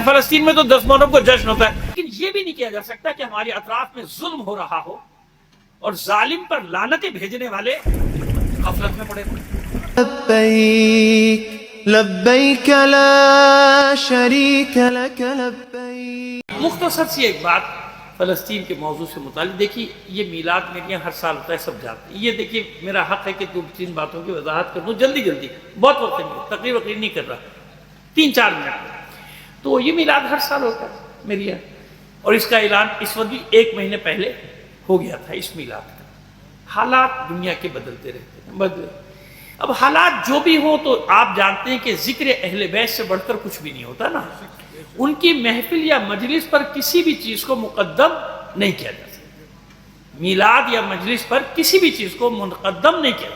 فلسطین میں تو 10 محرم کو جشن ہوتا ہے، لیکن یہ بھی نہیں کیا جا سکتا کہ ہمارے اطراف میں ظلم ہو رہا ہو اور ظالم پر لعنتیں بھیجنے والے غفلت میں پڑے ہوئے۔ لبیک لبیک لا شریک لک لبیک۔ مختصر سی ایک بات فلسطین کے موضوع سے متعلق، دیکھیے یہ میلاد میرے یہاں ہر سال ہوتا ہے، سب جانتے ہیں۔ یہ دیکھیے میرا حق ہے کہ 2-3 باتوں کی وضاحت کر دوں جلدی، بہت وقت نہیں، تقریر نہیں کر رہا، 3-4 منٹ میں۔ تو یہ میلاد ہر سال ہوتا ہے میرے یہاں، اور اس کا اعلان اس وقت بھی 1 مہینے پہلے ہو گیا تھا اس میلاد کا۔ حالات دنیا کے بدلتے رہتے ہیں، بدلے۔ اب حالات جو بھی ہوں تو آپ جانتے ہیں کہ ذکر اہل بیت سے بڑھ کر کچھ بھی نہیں ہوتا نا۔ ان کی محفل یا مجلس پر کسی بھی چیز کو مقدم نہیں کیا جا سکتا، میلاد یا مجلس پر کسی بھی چیز کو مقدم نہیں کیا،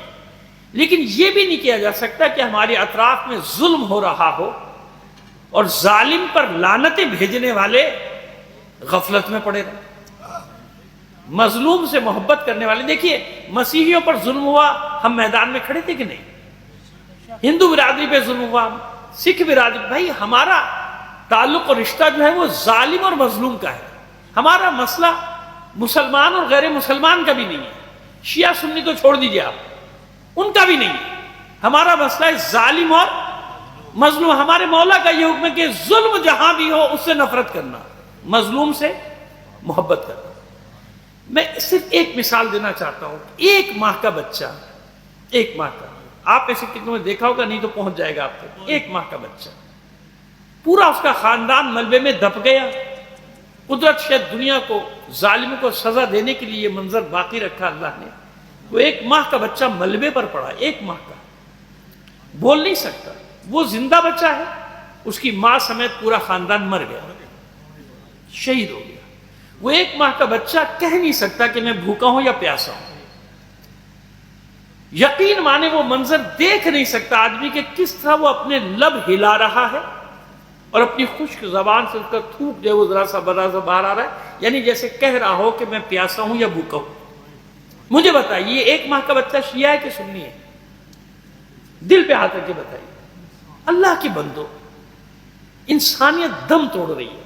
لیکن یہ بھی نہیں کیا جا سکتا کہ ہمارے اطراف میں ظلم ہو رہا ہو اور ظالم پر لعنتیں بھیجنے والے غفلت میں پڑے رہے، مظلوم سے محبت کرنے والے۔ دیکھیے مسیحیوں پر ظلم ہوا، ہم میدان میں کھڑے تھے کہ نہیں؟ ہندو برادری پہ ظلم ہوا، سکھ برادری، بھائی ہمارا تعلق اور رشتہ جو ہے وہ ظالم اور مظلوم کا ہے۔ ہمارا مسئلہ مسلمان اور غیر مسلمان کا بھی نہیں ہے، شیعہ سنی تو چھوڑ دیجئے آپ، ان کا بھی نہیں ہے۔ ہمارا مسئلہ ہے ظالم اور مظلوم۔ ہمارے مولا کا یہ حکم ہے کہ ظلم جہاں بھی ہو اس سے نفرت کرنا، مظلوم سے محبت کرنا۔ میں صرف ایک مثال دینا چاہتا ہوں۔ 1 ماہ کا بچہ، 1 ماہ کا، آپ ایسے کتنوں نے دیکھا ہوگا، نہیں تو پہنچ جائے گا آپ کو۔ 1 ماہ کا بچہ، پورا اس کا خاندان ملبے میں دب گیا۔ قدرت شاید دنیا کو، ظالم کو سزا دینے کے لیے یہ منظر باقی رکھا اللہ نے۔ وہ 1 ماہ کا بچہ ملبے پر پڑا، 1 ماہ کا، بول نہیں سکتا، وہ زندہ بچہ ہے، اس کی ماں سمیت پورا خاندان مر گیا، شہید ہو گیا۔ وہ 1 ماہ کا بچہ کہہ نہیں سکتا کہ میں بھوکا ہوں یا پیاسا ہوں۔ یقین مانے وہ منظر دیکھ نہیں سکتا آدمی کہ کس طرح وہ اپنے لب ہلا رہا ہے اور اپنی خشک زبان سے اس کا تھوک جو ہے وہ ذرا سا باہر آ رہا ہے، یعنی جیسے کہہ رہا ہو کہ میں پیاسا ہوں یا بھوکا ہوں۔ مجھے بتائیے 1 ماہ کا بچہ شیعہ ہے کہ سنی ہے؟ دل پہ ہاتھ رکھ کے بتائیے۔ اللہ کے بندو، انسانیت دم توڑ رہی ہے،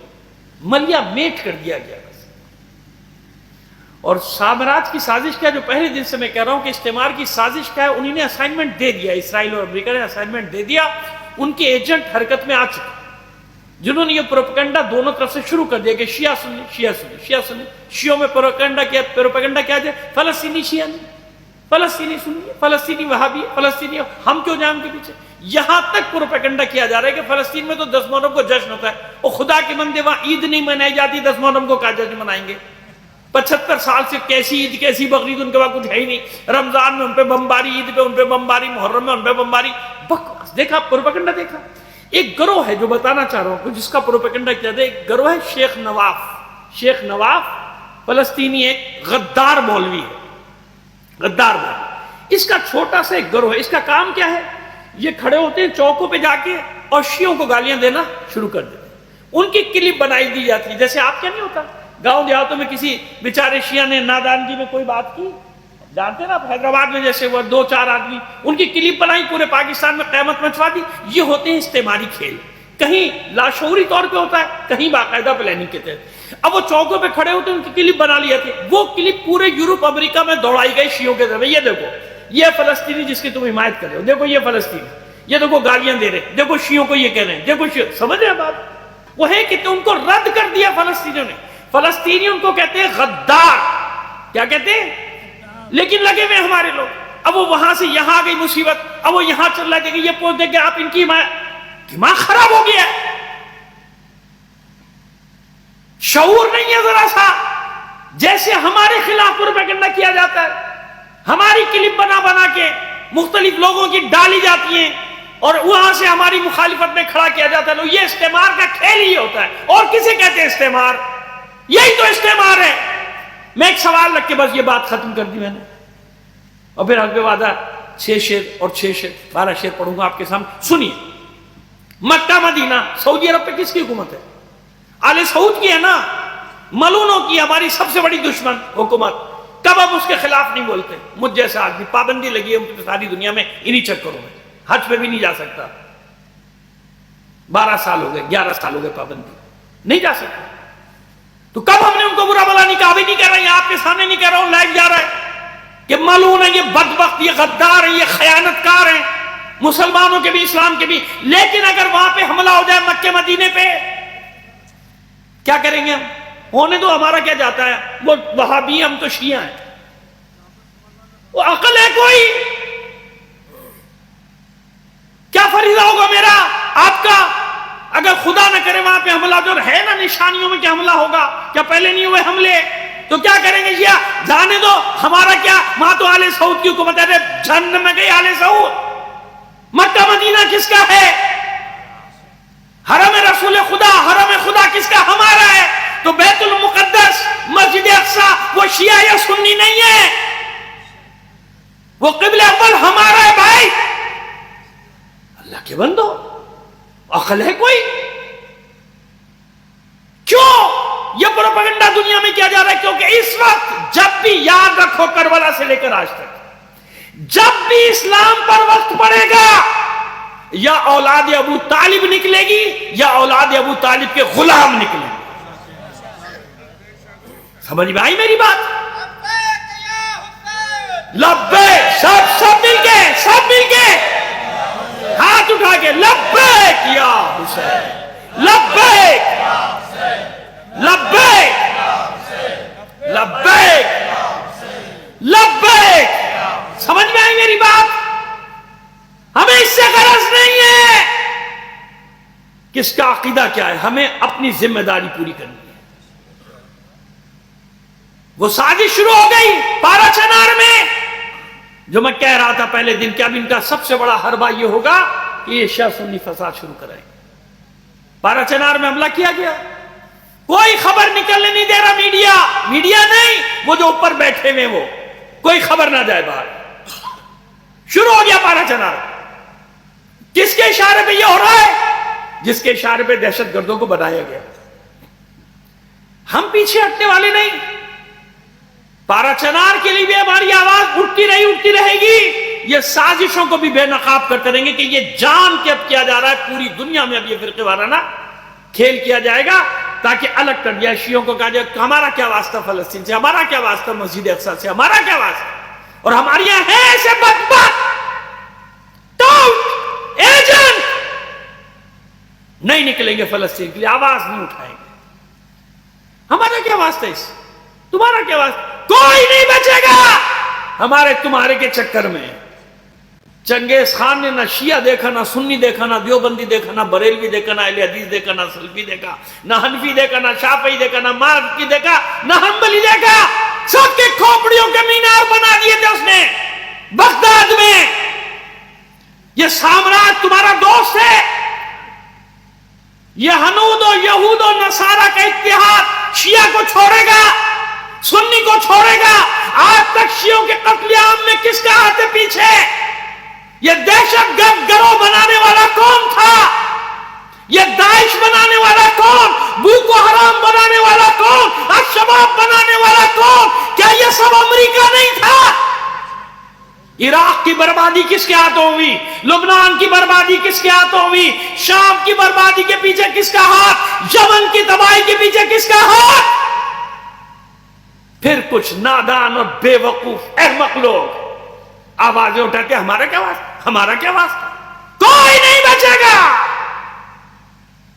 ملیا میٹ کر دیا گیا۔ اور سامراج کی سازش کیا، جو پہلے دن سے میں کہہ رہا ہوں کہ استعمار کی سازش کیا ہے، انہوں نے اسائنمنٹ دے دیا، اسرائیل اور امریکہ نے اسائنمنٹ دے دیا، ان کے ایجنٹ حرکت میں آ چکے، جنہوں نے یہ پروپیگنڈا دونوں طرف سے شروع کر دیا کہ شیعہ سنی، شیعہ سنی، شیعہ سنی۔ شیعوں میں پروپیگنڈا کیا ہے، فلسطینی شیعہ نہیں، فلسطینی سنی، فلسطینی وہابی، فلسطینی، ہم کیوں جائیں ان کے پیچھے؟ یہاں تک پروپیگنڈا کیا جا رہا ہے کہ فلسطین میں تو 10 محرم کو جشن ہوتا ہے، اور خدا کے بندے وہاں عید نہیں منائی جاتی، 10 محرم کو کیا جشن منائیں گے؟ 75 سال سے کیسی عید کیسی بقرعید، ان کے بعد کچھ ہے ہی نہیں۔ رمضان میں ان پہ بمباری، عید پہ ان پہ بمباری، محرم میں ان پہ بمباری، بکواس۔ دیکھا پروپیگنڈا، دیکھا۔ ایک گروہ ہے جو بتانا چاہ رہا ہوں جس کا پروپیگنڈا کیا تھا، ایک گروہ ہے شیخ نواف۔ شیخ نواف فلسطینی ایک غدار مولوی ہے، غدار مولوی۔ اس کا چھوٹا سا ایک گروہ ہے، اس کا کام کیا ہے، یہ کھڑے ہوتے ہیں چوکوں پہ جا کے اور شیعوں کو گالیاں دینا شروع کر دیتے ہیں۔ ان کی کلپ بنائی دی جاتی ہے، جیسے آپ کیا نہیں ہوتا، گاؤں دیہاتوں میں کسی بیچارے شیعہ نے نادانگی میں کوئی بات کی، جانتے نا آپ حیدرآباد میں جیسے وہ 2-4 آدمی ان کی کلپ بنائی، پورے پاکستان میں قیامت مچوا دی۔ یہ ہوتے ہیں استعماری کھیل، کہیں لاشعوری طور پہ ہوتا ہے، کہیں باقاعدہ پلاننگ کے تحت۔ اب وہ چوکوں پہ کھڑے ہوتے ہیں، ان کی کلپ بنا لی جاتی ہے، وہ کلپ پورے یورپ امریکہ میں دوڑائی گئی شیعوں کے طرف، یہ دیکھو یہ فلسطینی جس کی تم حمایت کر رہے ہو، دیکھو یہ فلسطینی، یہ دیکھو گالیاں دے رہے ہیں، دیکھو شیعوں کو یہ کہہ رہے ہیں، دیکھو شیعوں، سمجھ رہے ہیں بات؟ وہ ہے کہ ان کو رد کر دیا فلسطینیوں نے۔ فلسطینی ان کو کہتے ہیں غدار، کیا کہتے ہیں؟ لیکن لگے ہوئے ہمارے لوگ، اب وہ وہاں سے یہاں آ گئی مصیبت، اب وہ یہاں چل رہا ہے کہ یہ پوچھ دیں کہ آپ ان کی دماغ خراب ہو گیا ہے، شعور نہیں ہے ذرا سا۔ جیسے ہمارے خلاف پروپیگنڈا کیا جاتا ہے، ہماری کلپ بنا بنا کے مختلف لوگوں کی ڈالی جاتی ہیں اور وہاں سے ہماری مخالفت میں کھڑا کیا جاتا ہے۔ یہ استعمار کا کھیل ہی ہوتا ہے، اور کسے کہتے ہیں استعمار؟ یہی تو استعمار ہے۔ میں ایک سوال رکھ کے بس یہ بات ختم کر دی میں نے، اور پھر حق وعدہ 6 شعر اور 6 شعر 12 شعر پڑھوں گا آپ کے سامنے، سنیے۔ مکہ مدینہ سعودی عرب پہ کس کی حکومت ہے؟ آل سعود کی ہے نا، ملونوں کی، ہماری سب سے بڑی دشمن حکومت۔ کب ہم اس کے خلاف نہیں بولتے؟ مجھ جیسا آدمی، پابندی لگی ہے ساری دنیا میں انہی چکروں میں، حج پہ بھی نہیں جا سکتا۔ 12 سال ہو گئے، 11 سال ہو گئے پابندی، نہیں جا سکتے. تو کب ہم نے ان کو برا بلا نہیں کہا؟ ابھی نہیں کہہ رہا، یہ آپ کے سامنے نہیں کہہ رہا ہوں، لائیو جا رہا ہے کہ ملعون ہیں، یہ بدبخت، یہ غدار ہیں، یہ خیانت کار ہیں، مسلمانوں کے بھی اسلام کے بھی. لیکن اگر وہاں پہ حملہ ہو جائے مکے مدینے پہ کیا کریں گے ہم؟ ہونے دو، ہمارا کیا جاتا ہے، وہ وہابی، ہم تو شیعہ ہیں. وہ عقل ہے کوئی؟ کیا فریضہ ہوگا میرا، آپ کا؟ اگر خدا نہ کرے وہاں پہ حملہ، جو ہے نا نشانیوں میں کہ حملہ ہوگا، کیا پہلے نہیں ہوئے حملے؟ تو کیا کریں گے؟ جانے دو، ہمارا کیا؟ وہاں تو آل سعود کی حکومت ہے، جہنم میں گئی آل سعود. مکہ مدینہ کس کا ہے؟ حرم رسول خدا، حرم خدا کس کا؟ ہمارا ہے. تو بیت المقدس، مسجد اقصی، وہ شیعہ یا سنی نہیں ہے، وہ قبلہ اول ہمارا ہے بھائی. اللہ کے بندو، عقل ہے کوئی؟ کیوں یہ پروپیگنڈا دنیا میں کیا جا رہا ہے؟ کیونکہ اس وقت جب بھی، یاد رکھو، کربلا سے لے کر آج تک جب بھی اسلام پر وقت پڑے گا، یا اولاد ابو طالب نکلے گی یا اولاد ابو طالب کے غلام نکلیں گے. سمجھ میں آئی میری بات؟ لبیک، سب مل کے ہاتھ اٹھا کے لبیک یا حسین، لبیک لبیک لبیک لبیک. سمجھ میں آئی میری بات؟ ہمیں اس سے غرض نہیں ہے کس کا عقیدہ کیا ہے، ہمیں اپنی ذمہ داری پوری کرنی ہے. وہ سازش شروع ہو گئی پارا چنار میں، جو میں کہہ رہا تھا پہلے دن کہ اب ان کا سب سے بڑا حربہ یہ ہوگا کہ یہ شیعہ سنی فساد شروع کرائیں. پارا چنار میں حملہ کیا گیا، کوئی خبر نکلنے نہیں دے رہا میڈیا نہیں، وہ جو اوپر بیٹھے ہوئے وہ، کوئی خبر نہ جائے باہر. شروع ہو گیا پارا چنار. کس کے اشارے پہ یہ ہو رہا ہے؟ جس کے اشارے پہ دہشت گردوں کو بنایا گیا. ہم پیچھے ہٹنے والے نہیں. پارا چنار کے لیے بھی ہماری آواز اٹھتی رہے گی. یہ سازشوں کو بھی بے نقاب کرتے رہیں گے کہ یہ جان کے اب کیا جا رہا ہے، پوری دنیا میں اب یہ فرقے وارانہ کھیل کیا جائے گا تاکہ الگ کر دیا. شیعوں کو کہا جائے کہ ہمارا کیا واسطہ فلسطین سے، ہمارا کیا واسطہ مسجد اقصی سے، ہمارا کیا واسطہ. اور ہمارے یہاں ہے ایسے بدبخت ٹاؤٹ ایجنٹ نہیں نکلیں گے فلسطین کے لیے، آواز نہیں اٹھائیں گے. ہمارا کیا واسطہ ہے اس سے؟ تمہارا کیا واسطہ؟ کوئی نہیں بچے گا ہمارے تمہارے کے چکر میں. چنگیز خان نے نہ شیعہ دیکھا، نہ سنی دیکھا، نہ دیوبندی دیکھا، نہ بریلوی دیکھا، نہ اہل حدیث دیکھا، نہ سلفی دیکھا، نہ حنفی دیکھا، نہ شافعی دیکھا، نہ مالکی دیکھا، نہ حنبلی دیکھا. سب کے کھوپڑیوں کے مینار بنا دیے تھے اس نے بغداد میں. یہ سامراج تمہارا دوست ہے. یہ ہنود و یہود و نصارہ کا اتحاد شیعہ کو چھوڑے گا، سنی کو چھوڑے گا. آج تک شیعوں کے قتل عام میں کس کا ہاتھ پیچھے؟ یہ دہشت گرد گروہ بنانے والا کون تھا؟ یہ داعش بنانے والا کون؟ بوکو حرام بنانے والا کون؟ الشباب بنانے والا کون؟ کیا یہ سب امریکہ نہیں تھا؟ عراق کی بربادی کس کے ہاتھوں ہوئی؟ لبنان کی بربادی کس کے ہاتھوں ہوئی؟ شام کی بربادی کے پیچھے کس کا ہاتھ؟ یمن کی تباہی کے پیچھے کس کا ہاتھ؟ پھر کچھ نادان اور بے وقوف احمق لوگ آوازیں اٹھاتے ہمارا کیا واسطہ، ہمارا کیا واسطہ. کوئی نہیں بچے گا.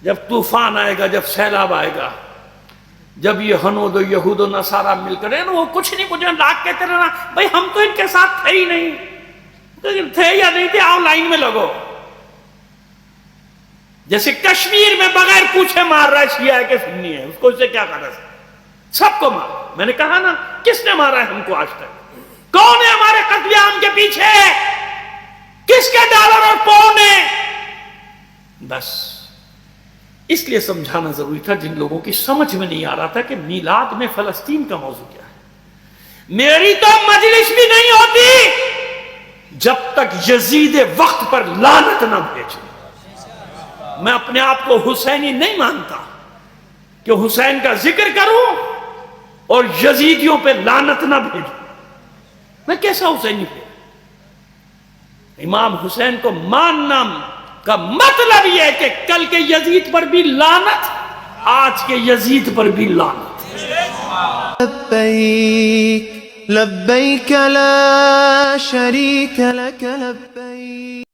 جب طوفان آئے گا، جب سیلاب آئے گا، جب یہ ہنود و یہود و نصارہ مل کر وہ کچھ نہیں کچھ لاکھ کہتے رہنا بھائی ہم تو ان کے ساتھ تھے ہی نہیں. تھے یا نہیں تھے، آؤ لائن میں لگو. جیسے کشمیر میں بغیر پوچھے مار رہا ہے شیعہ ہے کہ سنی ہے، اس کو اس سے کیا کرنا ہے؟ سب کو مار. میں نے کہا نا کس نے مارا ہے ہم کو آج تک؟ کون ہے ہمارے قتل عام کے پیچھے؟ کس کے ڈالر اور پاؤنڈ ہیں؟ بس اس لیے سمجھانا ضروری تھا جن لوگوں کی سمجھ میں نہیں آ رہا تھا کہ میلاد میں فلسطین کا موضوع کیا ہے. میری تو مجلس بھی نہیں ہوتی جب تک یزید وقت پر لعنت نہ بھیجے. میں اپنے آپ کو حسینی نہیں مانتا کہ حسین کا ذکر کروں اور یزیدیوں پہ لعنت نہ بھیجوں. میں کیسا حسینی پہ؟ امام حسین کو ماننا کا مطلب یہ ہے کہ کل کے یزید پر بھی لعنت، آج کے یزید پر بھی لعنت۔ لبيك لبيك لا شريك لك لبيك